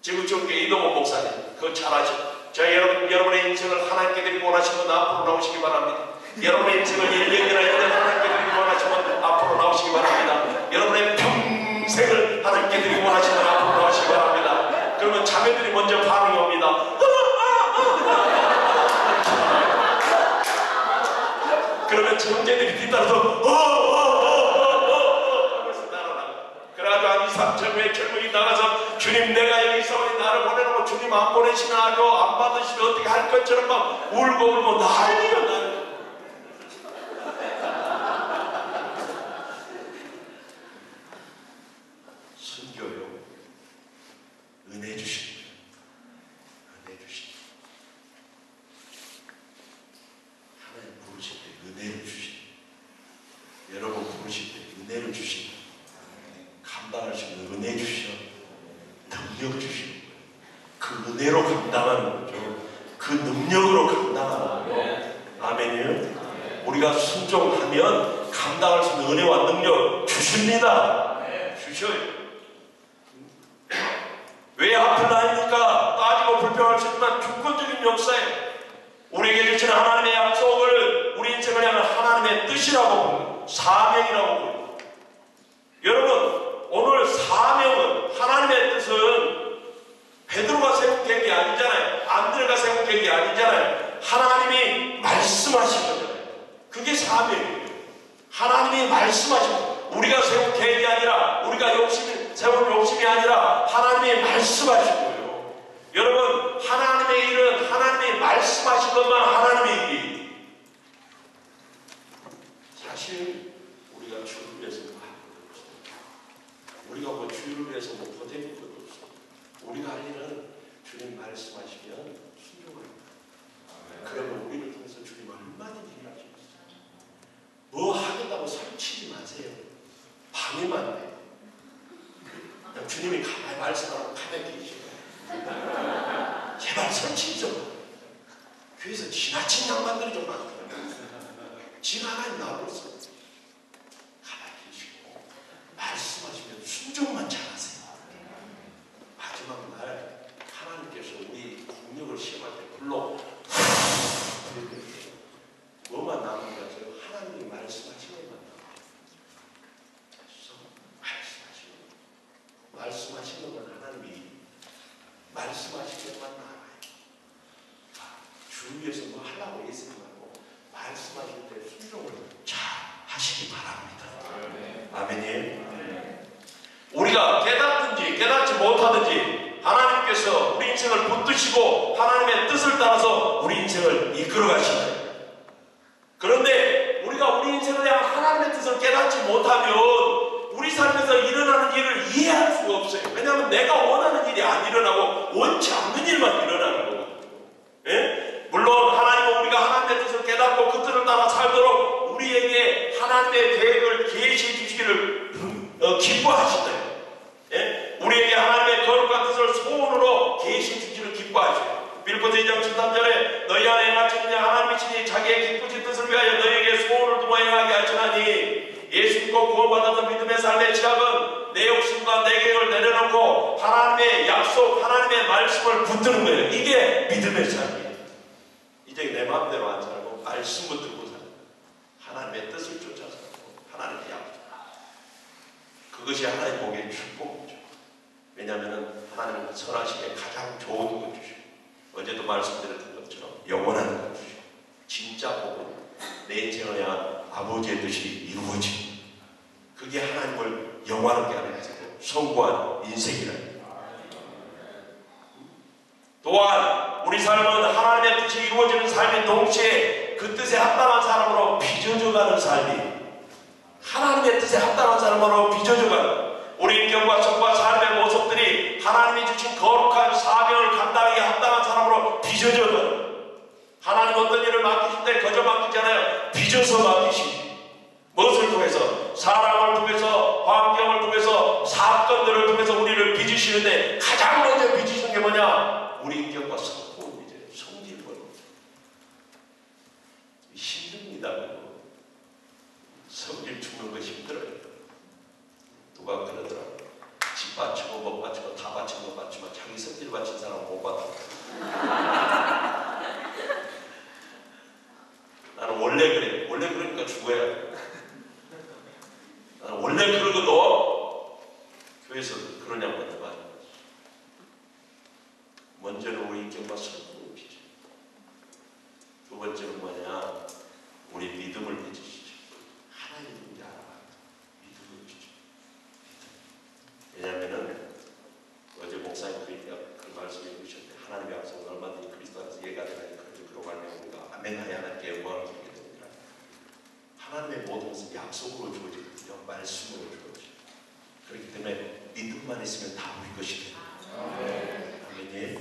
S2: 지구촌교회 이동원 목사님. 그거 잘하시고. 자, 여러분의 인생을 하나님께 드리고 원하시면 앞으로 나오시기 바랍니다. 여러분의 인생을 1년이나 1년 하나님께 드리고 원하시면 앞으로 나오시기 바랍니다. 여러분의 평생을 하나님께 드리고 원하시면 앞으로 나오시기 바랍니다. 그러면 자매들이 먼저 반응이 옵니다. 그러면 형제들이 뒤따라서 하면서 날아나고. 그래가지고 한 2, 3천 명의 젊은이 나가서 주님 내가 여기 있어니 나를 보내놓고 주님 안 보내시면 아주 안 받으시면 어떻게 할 것처럼 막 울고 난리야 난리. 선교요 은혜 주십니다. 은혜 주십니다. 하나님 부르실 때 은혜를 주십니다. 여러분 부르실 때 은혜를 주십니다. 감당할 수 있는 은혜 주시오. 능력 주시오. 그 은혜로 감당하는 거죠. 그 능력으로 감당하는 거예요. 아멘이요. 우리가 순종하면 감당할 수 있는 은혜와 능력 주십니다. 주셔요. 왜 하필 나입니까? 따지고 불평할 수 있지만 주권적인 역사에 우리에게 주신 하나님의 약속을 우리 인생을 향한 하나님의 뜻이라고 봅니다. 사명이라고 봅니다. 여러분 오늘 사명은 하나님의 뜻은 베드로가 세운 계획이 아니잖아요. 안드레가 세운 계획이 아니잖아요. 하나님이 말씀하신 거잖아요. 그게 사명이에요. 하나님이 말씀하신 거예요. 우리가 세운 계획이 아니라 우리가 세운 욕심이 아니라 하나님이 말씀하신 거예요. 여러분 하나님의 일은 하나님이 말씀하신 것만 하나님의 일이에요. 사실 우리가 주를 위해서 뭐 할 것도 없어요. 우리가 뭐 주를 위해서 뭐 보태는 것도 없어요. 우리가 할 일은 주님 말씀하시면 순종합니다. 그러면 우리를 통해서 주님 얼마든지 일하시겠어요. 뭐 하겠다고 설치지 마세요. 방해만 돼요. 주님이 가만히 말씀하고 가만히 계시고 제발 설치 좀. 교회에서 지나친 양반들이 좀 많거든요. 지나가니 나와버렸어. 가만히 계시고 말씀하시면 순종만 잘하세요. 마지막 날 하나님께서 우리 국력을 시험할 때 불러 뭐만 남은 거죠? 하나님이 말씀하시는 것만 남아요. 말씀하시는 건 하나님이 말씀하시는 것만 남아요. 주 위해서 뭐 하려고 애쓰지 말고 말씀하실 때 순종을 잘 하시기 바랍니다. 아멘이에요. 우리가 깨닫든지 깨닫지 못하든지 하나님께서 우리 인생을 붙드시고 하나님의 뜻을 따라서 우리 인생을 이끌어 가신다. 그런데 우리가 우리 인생을 향한 하나님의 뜻을 깨닫지 못하면 우리 삶에서 일어나는 일을 이해할 수가 없어요. 왜냐하면 내가 원하는 일이 안 일어나고 원치 않는 일만 일어나는 거거든요. 예? 물론 하나님은 우리가 하나님의 뜻을 깨닫고 그 뜻을 따라 살도록 우리에게 하나님의 계획을 계시해 주시기를 기뻐하신다. 예? 우리에게 하나님의 거룩한 뜻을 소원으로 계시해 주시기를 기뻐하셔요. 빌립보서 2장 13절에 너희 안에 행하시느냐 하나님이시니 자기의 기쁘신 뜻을 위하여 너희에게 소원을 두고 행하게 하시나니 예수 믿고 구원받아서 믿음의 삶의 시작은 내 욕심과 내 계획을 내려놓고 하나님의 약속, 하나님의 말씀을 붙드는 거예요. 이게 믿음의 삶이에요. 이제 내 마음대로 안 살고 말씀 붙들고 살고 하나님의 뜻을 쫓아 살고 하나님의 약속. 그것이 하나님 보기에 축복이죠. 왜냐하면 하나님은 선하심에 가장 좋은 것 주시고 어제도 말씀드렸던 것처럼 영원한 것 주시고 진짜 복은 내 인생을 향한 아버지의 뜻이 이루어지고 그게 하나님을 영화롭게 하는 인생이고 성공한 인생이라. 또한 우리 삶은 하나님의 뜻이 이루어지는 삶인 동시에 그 뜻에 합당한 사람으로 빚어져가는 삶이 하나님의 뜻에 합당한 사람으로 빚어져가는 우리 인격과 성과 삶의 모습들이 하나님이 주신 거룩한 사명을 감당하기에 합당한 사람으로 빚어져가는 하나님 어떤 일을 맡기실 때 거저 맡기잖아요. 빚어서 맡기시지. 무엇을 통해서? 사람을 통해서, 환경을 통해서, 사건들을 통해서 우리를 빚으시는데 가장 먼저 빚으시는 게 뭐냐? 우리 인격과 성품을 빚어요. 성질을. 힘듭니다. 성질 죽는 거 힘들어요. 누가 그러더라고요. 집 바치고 못 바치고 다 바치고 못 바치면 자기 성질 바친 사람은 못 받아. 나는 원래 그래. 원래 그러니까 죽어야 돼. 나는 원래 그러고도 교회에서 그러냐고 말이야. 먼저는 우리 인격과 성품을 빚어. 두 번째는 뭐냐? 우리 믿음을 빚으시죠. 하나님을 알아. 믿음을 빚어. 왜냐하면은 어제 목사님들이 그 말씀해 주셨는데 하나님의 약속은 얼마든지 그리스도 안에서 예가 되나니 그로 말미암아 우리가 아멘 하여 하나님께 영광을 드리게 됩니다. 하나님의 모든 것은 약속으로 주어지거든요. 말씀으로 주어져요. 그렇기 때문에 믿음만 있으면 다 우리 것이 돼요. 아멘이에요.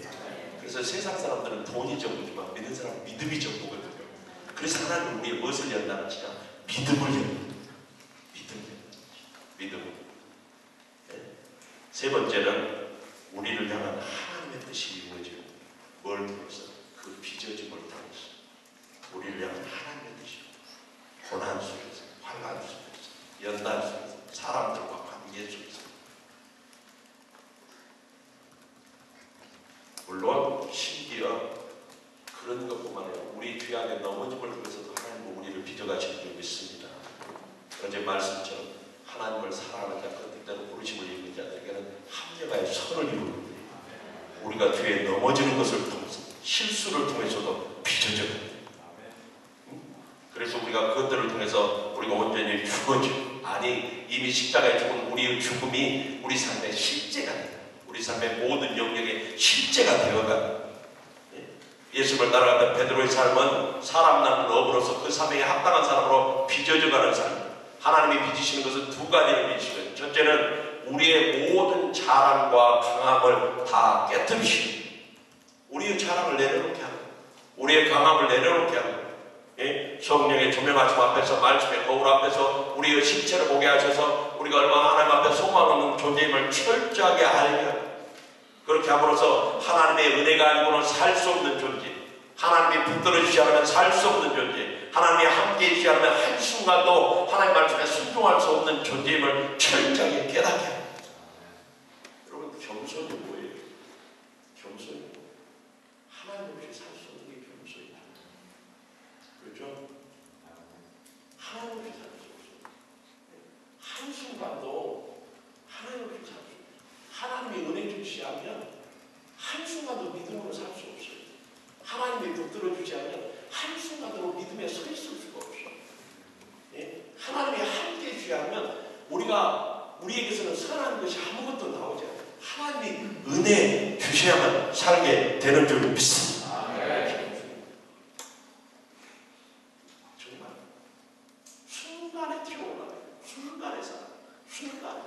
S2: 그래서 세상 사람들은 돈이 전부지만 믿는 사람은 믿음이 전부거든요. 그래서 하나님은 우리의 무엇을 연단하시냐? 믿음을 연단합니다. 믿음. 네? 세 번째는 우리를 향한 하나님의 뜻이 이루어지는 뭘 통해서? 그 빚어짐을 통해서 우리를 향한 하나님의 뜻이 고난 속에서, 환난 속에서, 연단 속에서, 사람들과 관계 속에서 물론 심지어 그런 것뿐만 아니라 우리 귀하게 넘어짐을 통해서도 하나님은 우리를 빚어가시는 줄 믿습니다. 어제 말씀처럼 하나님을 사랑하는 자, 그 뜻대로 부르심을 입는 자들에게는 합력하여 선을 이루는 우리가 뒤에 넘어지는 것을 통해서 실수를 통해서도 빚어져요. 그래서 우리가 그것들을 통해서 우리가 온전히 죽어져. 아니 이미 십자가에 죽은 우리의 죽음이 우리 삶의 실제가 돼요. 우리 삶의 모든 영역의 실제가 되어가요. 예수를 따라갔던 베드로의 삶은 사람 낳는 어부로서 그 사명에 합당한 사람으로 빚어져가는 삶. 하나님이 빚으시는 것은 두 가지를 빚으시거든요. 첫째는 우리의 모든 자랑과 강함을 다 깨뜨리시고 우리의 자랑을 내려놓게 하고 우리의 강함을 내려놓게 하고 성령의 조명하심 앞에서 말씀의 거울 앞에서 우리의 실체를 보게 하셔서 우리가 얼마나 하나님 앞에 소망 없는 존재임을 철저하게 알게 하고 그렇게 함으로써 하나님의 은혜가 아니고는 살 수 없는 존재, 하나님이 붙들어 주지 않으면 살 수 없는 존재, 하나님이 함께해 주지 않으면 한순간도 하나님 말씀에 순종할 수 없는 존재임을 철저하게 깨닫게 합니다. 여러분 겸손이 뭐예요? 겸손이 뭐예요? 하나님 없이 살 수 없는 게 겸손이다. 그렇죠? 하나님 없이 살 수 없어요. 한순간도 하나님 없이 살 수 없어요. 하나님이 은혜 주시 않으면 한순간도 믿음으로 살 수 없어요. 하나님이 붙들어 주지 않으면 한순간도 믿음에 서 있을 수가 없어요. 예? 하나님이 함께 주지 않으면 우리에게서는 선한 것이 아무것도 나오지 않아요. 하나님이 은혜 주셔야만 살게 되는 줄 믿습니다. 정말 순간에 튀어올라요. 순간에 살아요. 순간에.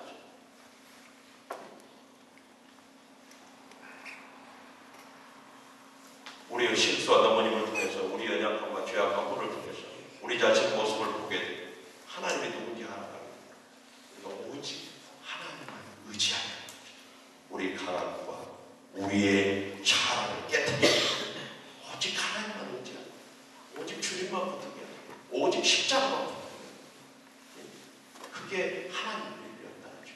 S2: 우리의 실수와 넘어짐을 통해서 우리 연약함과 죄악함을 통해서 우리 자신의 모습을 보게 되고 하나님이 누군지 알아가고 오직 하나님만 의지하는 우리 강함과 우리의 자아를 깨뜨리고 오직 하나님만 의지하고 오직 주님만 붙들게 하고 오직 십자가만 붙들게 하고 그게 하나님의 일이었다는 거죠.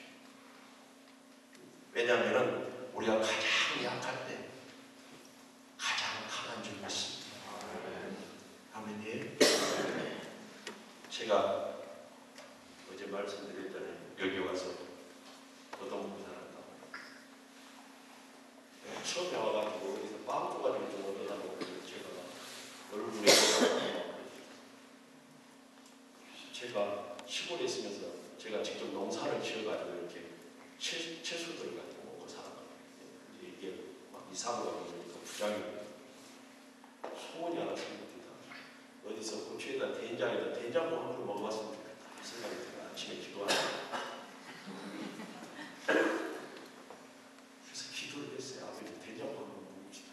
S2: 왜냐하면 우리가 가장 약할 때 가장 강한 줄 믿습니다. 아멘이에요. 제가 어제 말씀드렸잖아요. 여기 와서 어떤 분이 살았다고. 처음에 와가지고 여기서 빵 쪼가지고 좀 얻어달라고 제가 얼굴에 제가 시골에 있으면서 제가 직접 농사를 지어가지고 이렇게 채소들 가지고 먹고 살아가지고 이게 막 이상하고 그러니까 부장이 소문이 하나 생깁니다. 어디서 고추에다 된장에다 된장국 한 그릇 먹어봤으면 좋겠다 생각이 들어요. 아침에 기도하는 그래서 기도를 했어요. 아버지 된장국 한번 먹읍시다.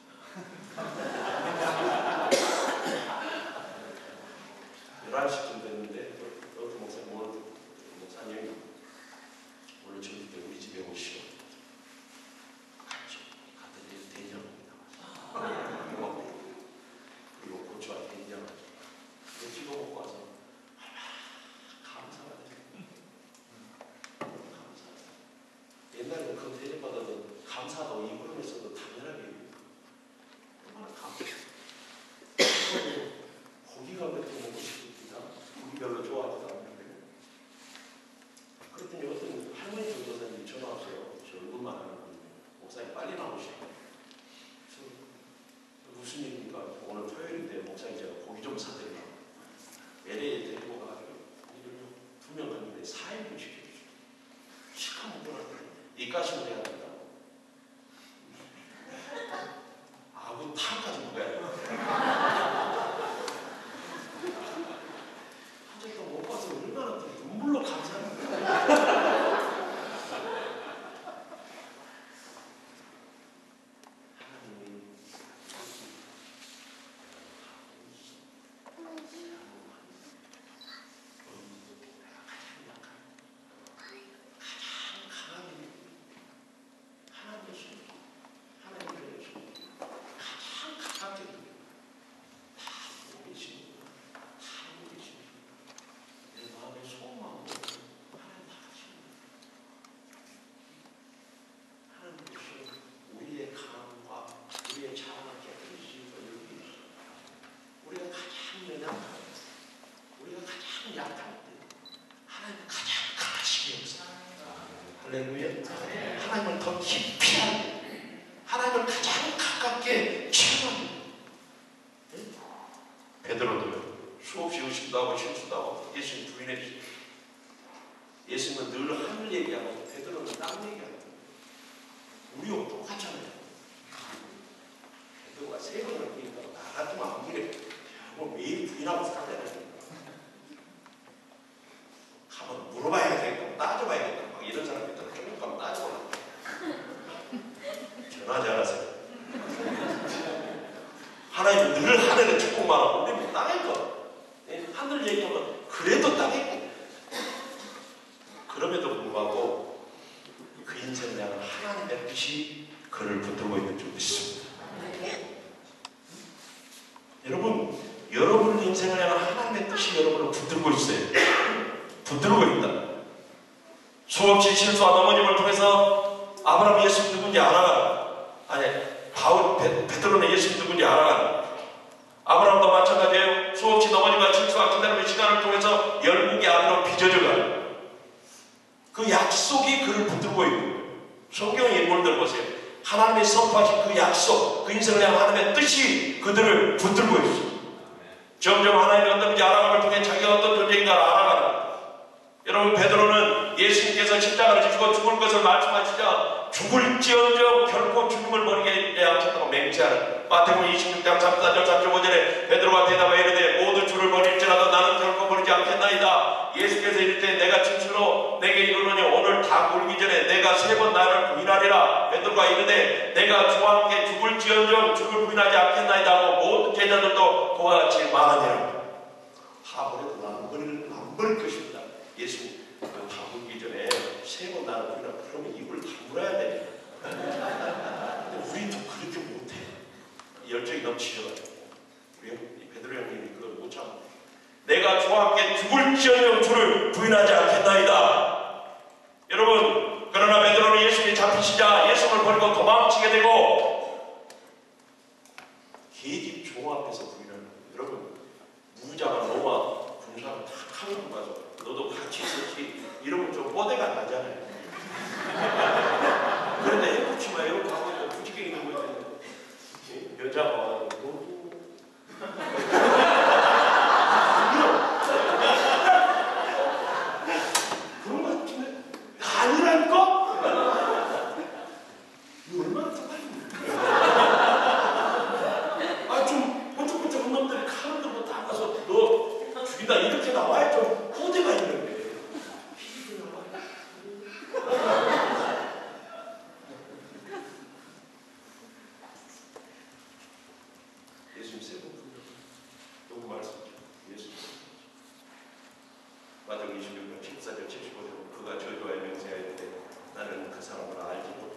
S2: 감사하다고 입으로면서도 당연하게 얼마나 감사해요. 고기가 몇 개 먹고 싶습니다. 고기 별로 좋아하지도 않는데 그랬더니 어떤 할머니 전도사님이 전화 왔어요. 저 얼굴만 하는 분 목사님 빨리 나오시고 그래서 무슨 일입니까? 오늘 토요일인데 목사님 제가 고기 좀 사드리라고 LA에 데리고 가가지고 2명 갔는데 4인분 시켜주시고 시커먼 분한테 입가심을 해야 된다. 아구 탕까지 먹어야 돼. 한 적도 못 봐서 얼마나 눈물로 감사합니다. 하나님을 더 깊이 알고 하나님을 가장 가깝게 체험하는 베드로도요. 수없이 의심도 하고 실수도 하고 예수님 부인해 주시고 예수님은 늘 하늘 얘기하고 베드로는 땅 얘기하고 우리하고 똑같잖아요. 베드로가 세 번을 부인하고 나 같으면 안 그래. 뭐 매일 부인하고 살아야 되니까 가면 물어봐야 되겠고 따져봐야겠다. 막 이런 사람이 있다. 조금 가면 따져보라. 전하지 않았어요. 하나님은 늘 하늘에 축복만 하고 우리는 땅에 거. 하늘 얘기하면 그래도 땅에 거. 그럼에도 불구하고 그 인생을 향한 하나님의 뜻이 그를 붙들고 있는 줄 믿습니다. 여러분 인생을 향한 하나님의 뜻이 여러분을 붙들고 있어요. 붙들고 있다. 수없이 실수와 넘어짐을 통해서 아브라함이 예수님 누군지 알아가는 베드로는 예수님 누군지 알아가는 아브라함도 마찬가지예요. 수없이 넘어짐과 실수와 기다림의 시간을 통해서 열국의 아비로 빚어져가는 그 약속이 그를 붙들고 있는 거예요. 성경의 인물들 보세요. 하나님의 선포하신 그 약속, 그 인생을 향한 하나님의 뜻이 그들을 붙들고 있어요. 점점 하나님이 어떤지 알아감을 통해 자기가 어떤 존재인가를 알아가는. 여러분 베드로는 여러분, 예수님께서 십자가를 지시고 죽을 것을 말씀하시자 죽을지언정 결코 죽음을 버리게 않겠다고 맹세하는 마태복음 26장 34절 35절에 베드로가 대답하여 이르되 모두 주를 버릴지라도 나는 결코 버리지 않겠나이다. 예수께서 이르되 내가 진실로 내게 이르노니 오늘 다 울기 전에 내가 3번 나를 부인하리라. 베드로가 이르되 내가 주와 함께 죽을지언정 주를 부인하지 않겠나이다 하고 모든 제자들도 그와 같이 말하니라. 다 버려도 나는 안 버릴 것입니다. 예수님 다 울기 전에 3번 나를 부인하라. 그러면 입을 다물어야 됩니다. 근데 우리도 그렇게 못해. 열정이 넘치셔가지고 우리 베드로 형님이 그걸 못 참아. 내가 주와 함께 죽을지언정 주를 부인하지 않겠나이다. 여러분, 그러나 베드로는 예수님이 잡히시자 예수를 버리고 도망치게 되고 계집 종 앞에서 부인하는 거예요. 여러분, 무장한 로마 군사가 다 칼로 가서 너도 같이 있었지 이러면 좀 뽀대가 나잖아요. 그런데 해보지 마요. 가고 있는 부지게 있는 거예요. 여자가 와서 그런 거 같은데 아니라니까? 이거 얼마나 쪽팔린데? 좀 번쩍번쩍한 놈들이 칼을 들고 딱 가서 너 죽인다 이렇게 나와야 좀 호대가 있는데 예수님 세번 너무 말씀하죠. 예수님 마태복음 26장 14절 75절 그가 저주하여 맹세하여 때 나는 그 사람을 알지 못하고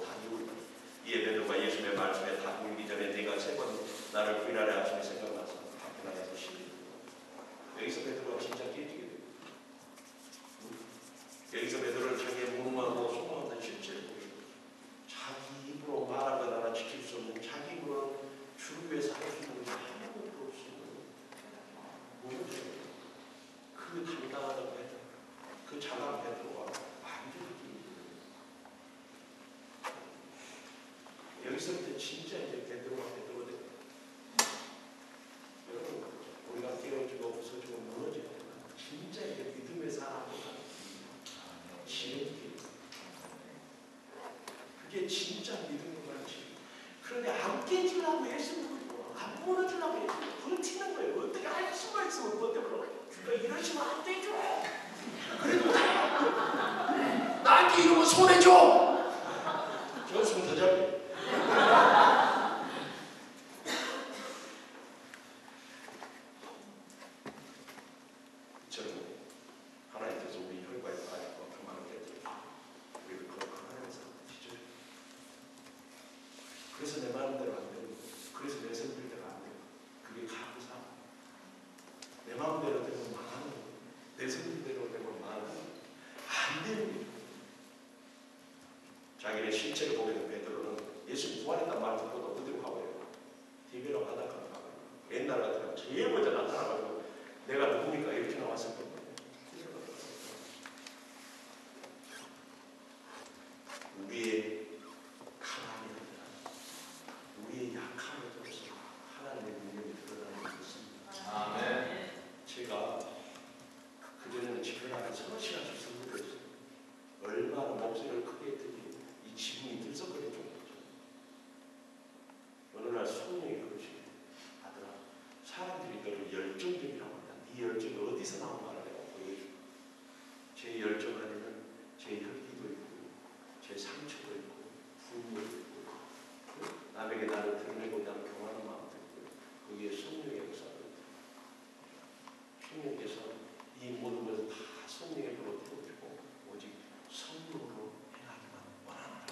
S2: 다니 울다. 이에 베드로가 예수님의 말씀에 다 울기 전에 네가 3번 나를 부인하려 하심이 생각나서 답변하여서 시비. 여기서 베드로가 진짜 깨지게 됩니다. 여기서 베드로는 자기의 무능하고 소망하는 실체를 보여줍니다. 자기 입으로 말한 것 하나 지킬 수 없는 자기 입으로는 주를 위해서 할 수 있는 게 아무것도 없습니다. 그 당당한 베드로, 그 장한 베드로가 완전히 여기서부터 진짜 이제 베드로가 베드로 됩니다. 여러분, 우리가 깨어지고 부서지고 무너지고 진짜 이제 믿음의 사람보다 지혜롭게 그게 진짜 믿음인 거지. 그런데 안 깨지려고 애쓰는 거예요. 안 무너지려고 애쓰는 버티는 거예요. 어떻게 할 수가 있으면 버텨버려. 주가 이러시면 안 되죠. 그래도 나한테 이러면 손해줘. 저였으면 더 잘해. 저는 하나님께서 우리 혈과에 빠지고 그만을 때지 우리를 그 하나님께서 지켜줘. 그래서 내 마음대로 안 되고 그래서 내 생각대로 안 되고 그게 감사. 내 마음대로 되면 망하는 거. 내 생각대로 되면 망하는 거. 안 되는 거예요. 자기의 실체를 보게 된 베드로는 예수 부활했다는 말 듣고도 어디로 가버려요? 디베로 바닷가로 가버려요. 옛날 같으면 제일 먼저 나타나가지고 내가 누굽니까? 이렇게 나왔을 겁니다. 우리의 가난이 아니라 우리의 약함을 통해서 하나님의 능력이 드러나는 것입니다. 아멘. 제가 그전에는 집회 안에 성실하게 선물했어요. 얼마나 목소리를 크게 했더니 이 지붕이 들썩거릴 정도죠. 어느 날 성령이 그러시네. 아들아, 사람들이 너를 열정적이라고 한다. 네 열정이 어디서 나온가를 내가 보여줘. 제 열정 안에는 제 혈기도 있고 제 상처도 있고 분노도 있고 남에게 나를 드러내고자 하는 경험하는 마음도 있고 거기에 성령의 역사도 있고 성령께서 이 모든 것을 다 성령의 불로 태워주고 오직 성령으로 행하기만 원하노라.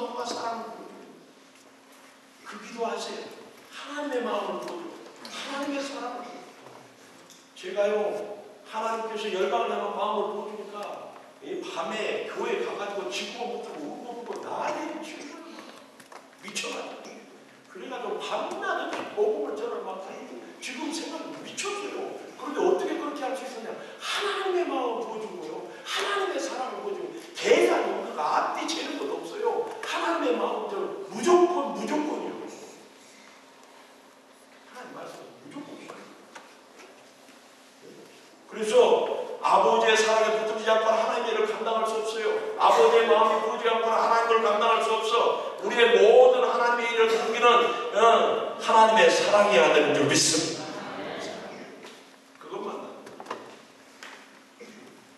S2: 마음과 사랑을 보여줘요. 그 기도하세요. 하나님의 마음을 보여줘요. 하나님의 사랑을 보여줘요. 제가요, 하나님께서 열방을 향한 마음을 보여주니까 이 밤에 교회 가가지고 지구원부터 울고 난리를 치고 미쳐가지고, 그래가지고 밤낮은 복음을 저를 막 지금 생각이 미쳤어요. 그런데 어떻게 그렇게 할 수 있었냐? 하나님의 마음을 보여준 거예요. 하나님의 사랑을 보여준 거예요. 대단히 우리가 앞뒤 재는 것도 없어요. 하나님의 마음은 저 무조건이에요. 하나님 말씀 무조건이에요. 그래서 아버지의 사랑에 붙들리지 않고는 하나님의 일을 감당할 수 없어요. 아버지의 마음이 부르지 않고는 하나님을 감당할 수 없어. 우리의 모든 하나님의 일을 돕기는 하나님의 사랑이어야 되는 줄 믿습니다. 그것만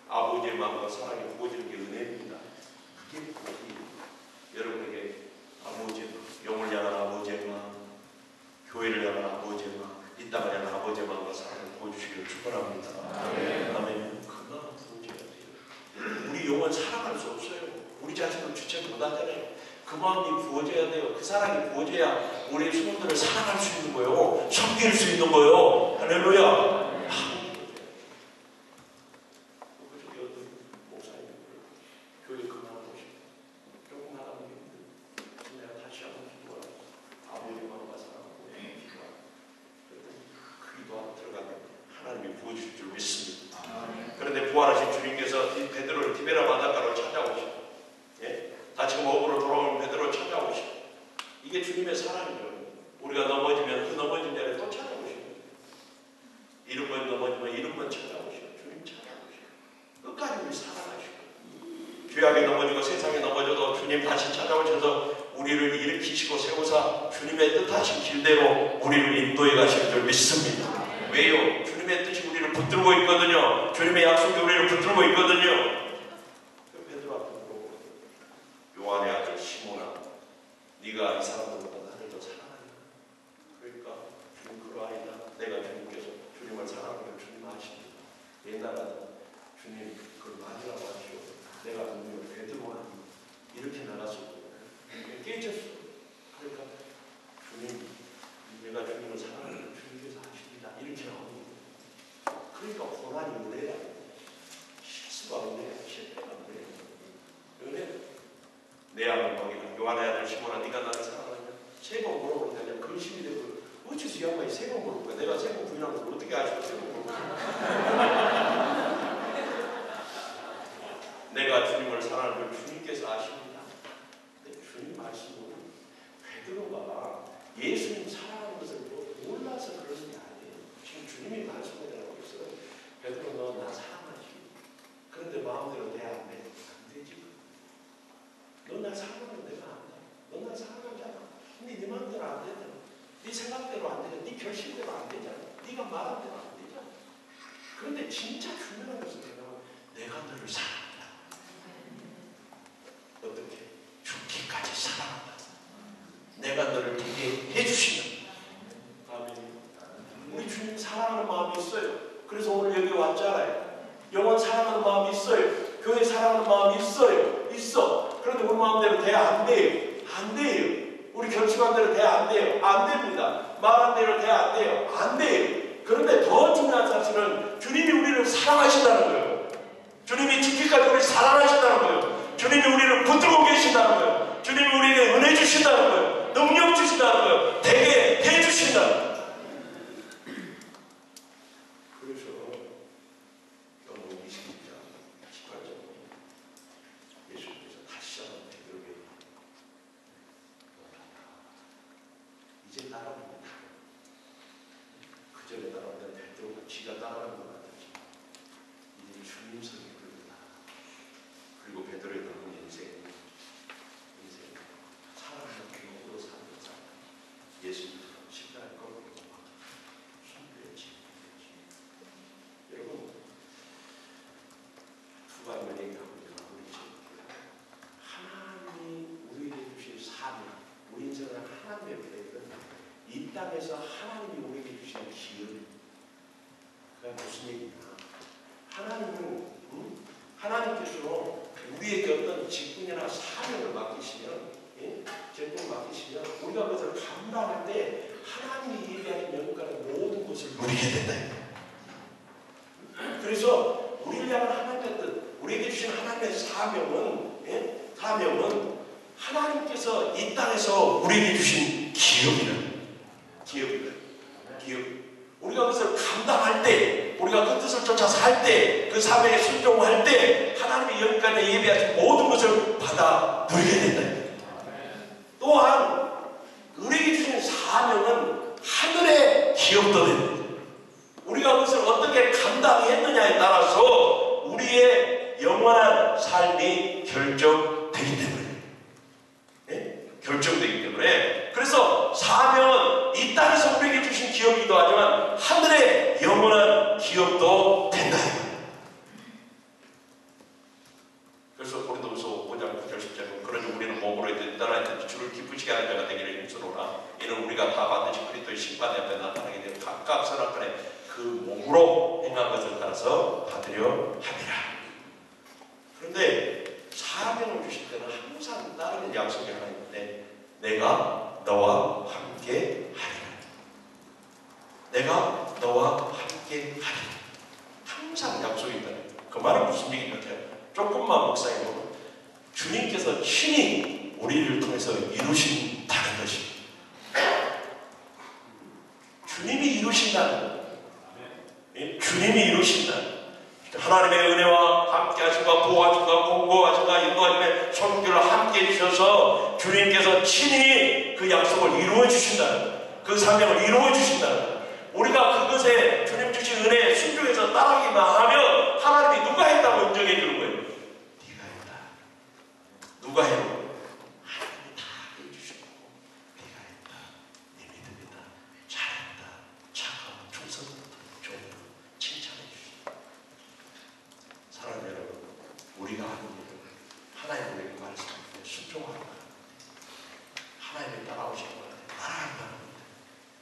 S2: 아버지의 마음과 사랑이 부어지는 게 은혜입니다. 그게 복이에요. 여러분에게 아버지의 마음, 영을 향한 아버지의 마음, 교회를 향한 아버지의 마음, 이 땅을 향한 아버지의 마음과 사랑을 보여주시기를 축원합니다. 아멘. 그 마음 부어져야 돼요. 우리 영은 사랑할 수 없어요. 우리 자신을 주체 못하잖아요. 그 마음이 부어져야 돼요. 그 사랑이 부어져야 우리 성도들을 사랑할 수 있는 거예요. 섬길 수 있는 거예요. 할렐루야. 교회 그만하고 싶어. 조금 하다 보니 내가 다시 한번 기도하라. 아버지 마음과 사랑하고 기도하라. 그 기도 안에 들어가면 하나님이 부어주실 줄 믿습니다. 그런데 부활하신 주님께서 베드로를 디베라 바닷가로 찾아오시고, 다시금 어부로 돌아오는 베드로를 찾아오시고, 이게 주님의 사랑이죠. 우리가 넘어지면 그 넘어진 자리에 또 찾아오시고, 이런 번 넘어지면 이런 번 찾아오시고, 주님 찾아오시고, 끝까지 우리 사랑하시고, 죄악에 넘어지고 세상에 넘어져도 주님 다시 찾아오셔서 우리를 일으키시고 세우사 주님의 뜻하신 길대로 우리를 인도해 가실 줄 믿습니다. 왜요? 주님의 뜻이 우리를 붙들고 있거든요. 주님의 약속이 우리를 붙들고 있거든요. 베드로 앞에 물어보거든요. 요한의 아들 시몬아, 네가 이 사람들보다 나를 더 사랑하냐? 그러니까 주님 그러하이다. 내가 주님께서 주님을 사랑하는 주님 아십니다. 옛날에는 주님 그걸 맞으라고 하시오. 내가 분명히 베드로가 이렇게 나갔을 거예요. 깨졌어. 그러니까 주님, 내가 주님을 사랑하는 주님께서 아십니다. 이렇게 나오는 거예요. 그러니까 고난이 은혜가 실수가 은혜야. 실패가 은혜야. 은혜. 내 아들 먹이다. 요한의 아들 시몬아, 네가 나를 사랑하냐? 세 번 물어볼 때는 근심이 되고, 어째서 이 양반이 세 번 물어볼 거야? 내가 세 번 부인하는 걸 어떻게 아시고 세 번 물어볼 거야? 내가 주님을 사랑하는 걸 주님께서 아십니다. 근데 주님 말씀은 베드로가 예수님 사랑하는 것을 몰라서 그러는 게 아니에요. 지금 주님이 말씀을 하고 있어요. 베드로 너 나 사랑하지. 그런데 마음대로 내 안 돼. 안 되지. 너 나 사랑하면 내가 안 돼. 너 나 사랑하잖아. 근데 네 마음대로 안 되잖아. 네 생각대로 안 되잖아. 네 결심대로 안 되잖아. 네가 말한 대로 안 되잖아. 그런데 진짜 중요한 것은 내가 너를 사랑한다. 어떻게? 죽기까지 사랑한다. 내가 너를 되게 해주시는. 아멘. 우리 주님 사랑하는 마음이 있어요. 그래서 오늘 여기 왔잖아요. 영원 사랑하는 마음이 있어요. 교회 사랑하는 마음이 있어요. 있어. 그런데 우리 마음대로 돼야 안 돼요. 안 돼요. 우리 결심한 대로 돼야 안 돼요. 안 됩니다. 말한 대로 돼야 안 돼요. 안 돼요. 그런데 더 중요한 사실은 주님이 우리를 사랑하신다는 거예요. 주님이 죽기까지 우리를 사랑하신다는 거예요. 주님이 우리를 붙들고 계신다는 거예요. 주님이 우리에게 은혜 주신다는 거예요. 능력 주신다는 거예요. 되게 해주신다는 거예요. 그래서 요한복음 26장 18절에 예수님께서 다시 한번 베드로에게 이제 따라옵니다. 그 전에 따라오던 베드로가 지가 따라가는 것 같았지. 이제 주님 성에 끌고 나가. 그리고 베드로의 남은 인생 사랑하는 교회로 사는 사람, 예수님처럼 십자가에 걸고 힘들지. 여러분, 두 가지만 얘기하고 마무리 지을게요. 하나님이 우리에게 주신 사명, 우리 인생은 하나님의 계획은 이 땅에서 하나님이 우리에게 주신 기회. 그게 무슨 얘기냐? 하나님께서 우리에게 어떤 직분이나 사명을 맡기시면 이 누리게 된다. 그래서 우리를 향한 하나님의 뜻, 우리에게 주신 하나님의 사명은 하나님께서 이 땅에서 우리에게 주신 기업이다. 기업. 우리가 그것을 감당할 때, 우리가 그 뜻을 쫓아 살 때, 그 사명에 순종할 때 하나님의 영광에 예배하신 모든 것을 받아 누리게 된다. 또한 우리에게 주신 사명은 하늘의 기업도 됩니다. 우리가 그것을 어떻게 감당했느냐에 따라서 우리의 영원한 삶이 결정되기 때문에 결정되기 때문에 그래서 사명은 이 땅에서 우리에게 주신 기업이기도 하지만 하늘의 영원한 기업도 된다. 그래서 고린도후서 5장 9절 10절은 그러니 우리는 몸으로 있든 떠나 있든 주를 기쁘시게 하는 자가 되기를 힘쓰노라. 이는 우리가 다 반드시 그리스도의 심판 앞에 나타나게 되면 각각 선악간에 그 몸으로 행한 것을 따라서 받으려 함이라. 그런데 사명을 주실 때는 항상 다른 약속이 하나 있는데 내가 너와 함께 하리라. 내가 너와 함께 하리라. 항상 약속이 있다. 그 말은 무슨 얘기인가요? 조금만 묵상해보면 주님께서 친히 우리를 통해서 이루신다는 것입니다. 주님이 이루신다는 것. 주님이 이루신다는 것. 하나님의 은혜와 함께 하심과 보호하심과 공고하심과 인도하심의 손길을 함께 해주셔서 주님께서 친히 그 약속을 이루어 주신다는 것. 그 사명을 이루어 주신다는 것. 우리가 그것에 주님 주신 은혜에 순종해서 따르기만 하면 하나님이 누가 했다고 인정해 주는 거예요. 네가 했다. 누가 해요? 하나님이 다 해주시고 네가 했다. 네 믿음이다. 잘했다. 착하고 충성도 좋은 칭찬해 주시다. 사랑하는 여러분, 우리가 하는 일은 하나님의 말씀에 순종하는 거예요. 하나님의 따라오시는 거예요. 따라하는 거예요.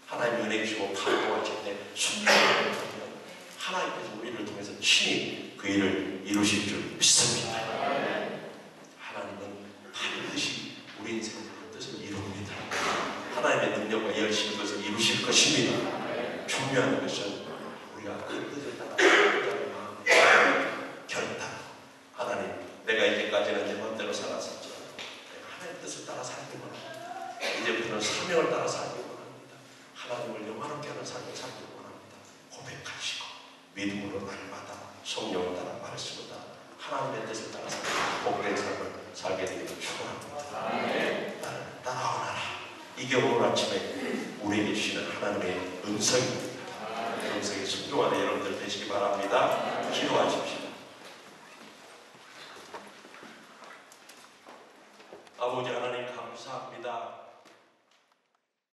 S2: 하나님이 은혜 주시고 감동하실 때 순종하는 거예요. 하나님께서 우리를 통해서 친히 그 일을 이루실 줄 믿습니다. 하나님은 반드시 우리 인생의 그 뜻을 이룹니다. 하나님의 능력과 열심히 그것을 이루실 것입니다. 중요한 것은 우리가 그 뜻을 따라 결단. 하나님, 내가 이제까지는 내 마음대로 살았었죠. 내가 하나님의 뜻을 따라 살기 원합니다. 이제부터는 사명을 따라 살기 원합니다. 하나님을 영화롭게 하는 삶을 살기 원합니다. 고백하시고 믿음으로 날마다 성령을 따라 말씀을 따라 하나님의 뜻을 따라 복된 삶을 살게 되기를 축원합니다. 나를 따라오너라. 이게 오늘 아침에 우리에게 주시는 하나님의 음성입니다. 그 음성에 순종하는 여러분들 되시기 바랍니다. 기도하십시오.